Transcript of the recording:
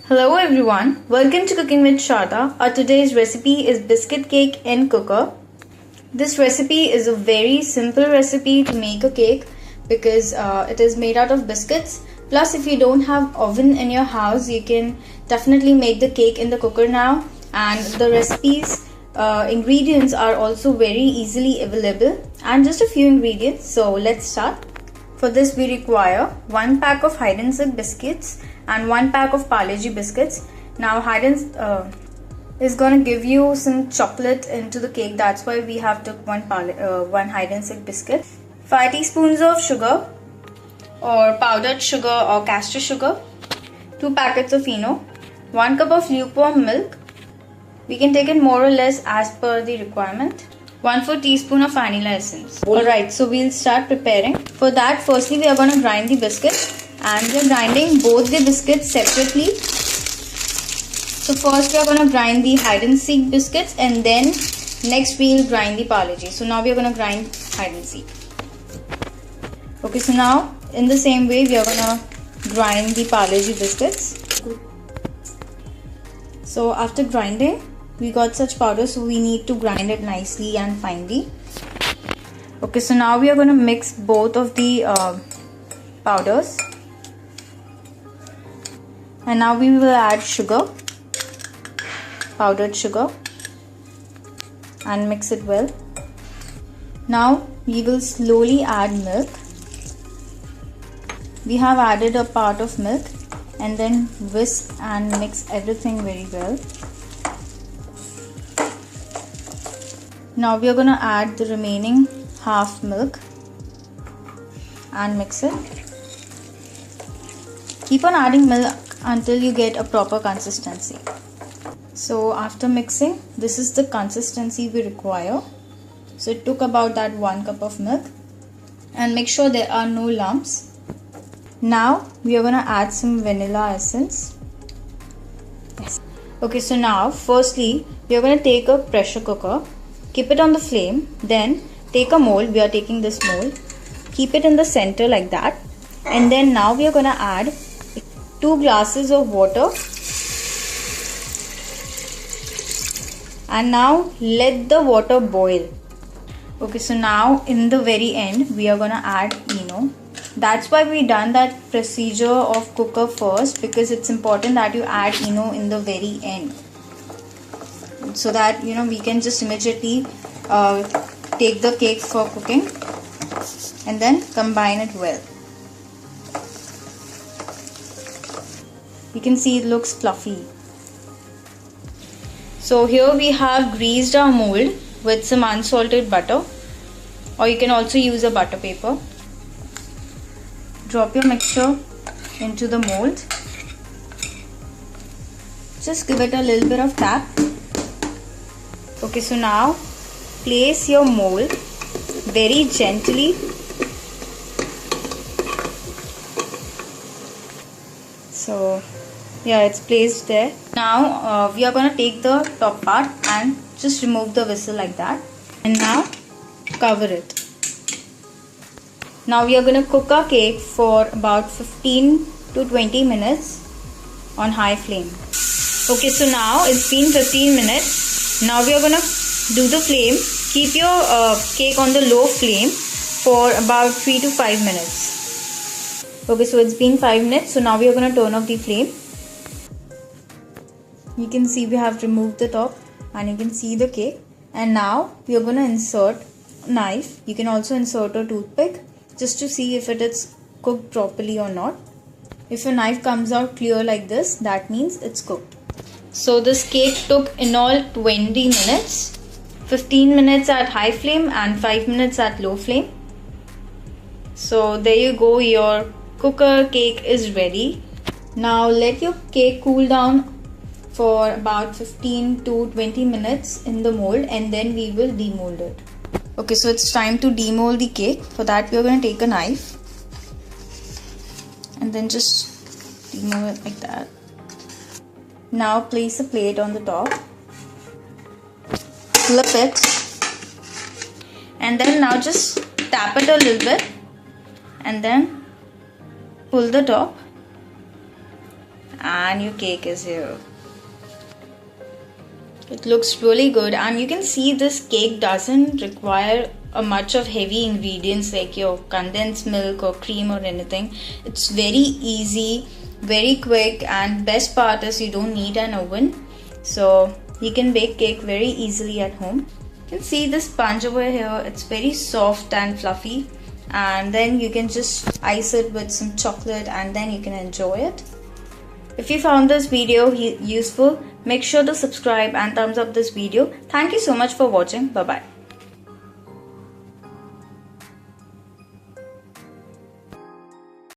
Hello everyone, welcome to Cooking with Shada. Our today's recipe is biscuit cake in cooker. This recipe is a very simple recipe to make a cake because it is made out of biscuits. Plus, if you don't have oven in your house, you can definitely make the cake in the cooker now. And the recipe's ingredients are also very easily available, and just a few ingredients. So let's start. For this we require 1 pack of hide and seek biscuits and 1 pack of Parle-G biscuits. Now hide and is gonna give you some chocolate into the cake. That's why we have took one hide and seek biscuit. 5 teaspoons of sugar or powdered sugar or castor sugar. 2 packets of Eno. 1 cup of lukewarm milk. We can take it more or less as per the requirement. 1/4 teaspoon of vanilla essence. Alright, so we'll start preparing. For that, firstly we are going to grind the biscuits, and we are grinding both the biscuits separately. So first we are going to grind the hide and seek biscuits, and then next we'll grind the Parle-G. So now we are going to grind hide and seek. Okay, so now in the same way we are going to grind the Parle-G biscuits. So after grinding, we got such powder, so we need to grind it nicely and finely. Okay, so now we are going to mix both of the powders, and now we will add sugar, powdered sugar, and mix it well. Now we will slowly add milk. We have added a part of milk, and then whisk and mix everything very well. Now we are going to add the remaining half milk and mix it. Keep on adding milk until you get a proper consistency. So after mixing, this is the consistency we require. So it took about that 1 cup of milk, and make sure there are no lumps. Now we are going to add some vanilla essence. Yes. Okay, so now firstly we are going to take a pressure cooker. Keep it on the flame, then take a mold. We are taking this mold, keep it in the center like that, and then now we are going to add 2 glasses of water, and now let the water boil. Okay, so now in the very end we are going to add Eno. That's why we done that procedure of cooker first, because it's important that you add Eno in the very end, so that we can just immediately take the cake for cooking and then combine it well. You can see it looks fluffy. So here we have greased our mold with some unsalted butter, or you can also use a butter paper. Drop your mixture into the mold. Just give it a little bit of tap. Okay, so now place your mold very gently. So yeah, it's placed there. Now we are going to take the top part and just remove the whistle like that, and now cover it. Now we are going to cook our cake for about 15 to 20 minutes on high flame. Okay, so now it's been 15 minutes. Now we are going to do the flame. Keep your cake on the low flame for about 3 to 5 minutes. Okay, so it's been 5 minutes. So now we are going to turn off the flame. You can see we have removed the top, and you can see the cake. And now we are going to insert a knife. You can also insert a toothpick just to see if it is cooked properly or not. If your knife comes out clear like this, that means it's cooked. So this cake took in all 20 minutes, 15 minutes at high flame and 5 minutes at low flame. So there you go, your cooker cake is ready. Now let your cake cool down for about 15 to 20 minutes in the mold, and then we will demold it. Okay, so it's time to demold the cake. For that we are going to take a knife and then just demold it like that. Now place a plate on the top, flip it, and then now just tap it a little bit, and then pull the top and your cake is here. It looks really good, and you can see this cake doesn't require a much of heavy ingredients like your condensed milk or cream or anything. It's very easy, very quick, and best part is you don't need an oven, so you can bake cake very easily at home. You can see the sponge over here. It's very soft and fluffy, and then you can just ice it with some chocolate and then you can enjoy it. If you found this video useful, make sure to subscribe and thumbs up this video. Thank you so much for watching. Bye bye.